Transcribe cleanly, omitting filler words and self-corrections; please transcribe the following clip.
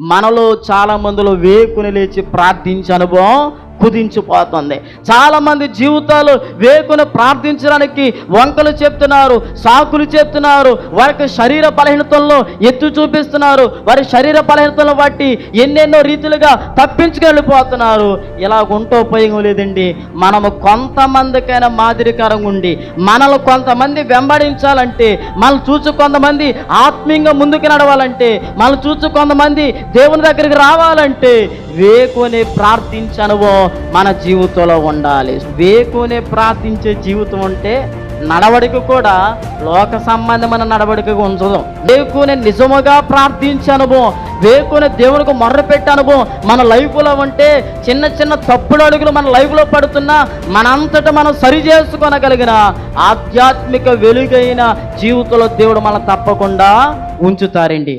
మనలో చాలా మందిలో వేకుని లేచి ప్రార్థించే అనుభవం కుదించిపోతుంది. చాలామంది జీవితాలు వేకుని ప్రార్థించడానికి వంకలు చెప్తున్నారు, సాకులు చెప్తున్నారు, వారికి శరీర బలహీనతల్లో ఎత్తు చూపిస్తున్నారు, వారి శరీర బలహీనతలను బట్టి ఎన్నెన్నో రీతిలుగా తప్పించుకెళ్ళిపోతున్నారు. ఇలా ఉంటూ ఉపయోగం లేదండి. మనము కొంతమందికైనా మాదిరికరంగా ఉండి మనల్ని కొంతమంది వెంబడించాలంటే, మనల్ని చూసి కొంతమంది ఆత్మీయంగా ముందుకు నడవాలంటే, మనల్ని చూసి కొంతమంది దేవుని దగ్గరికి రావాలంటే వేకుని ప్రార్థించే అనుభవం మన జీవితంలో ఉండాలి. వేకునే ప్రార్థించే జీవితం ఉంటే నడవడిక కూడా లోక సంబంధమైన నడవడికగా ఉంచదు. వేకునే నిజముగా ప్రార్థించే అనుభవం, వేకునే దేవునికి మొర్రపెట్టే అనుభవం మన లైఫ్లో ఉంటే చిన్న చిన్న తప్పుడు అడుగులు మన లైఫ్లో పడుతున్నా మనంతటా మనం సరి చేసుకోనగలిగిన ఆధ్యాత్మిక వెలుగైన జీవితంలో దేవుడు మనం తప్పకుండా ఉంచుతారండి.